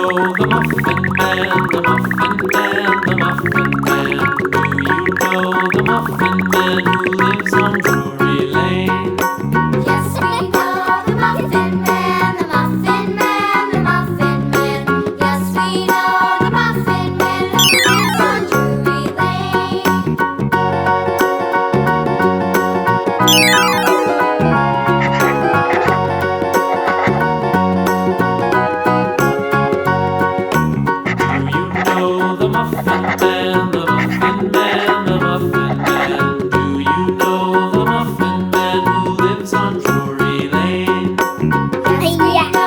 know the Muffin Man, the Muffin Man, the Muffin Man? Do you know the Muffin Man who lives on Drury Lane? Yes, we know the Muffin Man, the Muffin Man, the Muffin Man. Yes, we know the Muffin Man who lives on Drury Lane. Do you know the Muffin Man, the Muffin Man, the Muffin Man? Do you know the Muffin Man who lives on Drury Lane? Yes, we know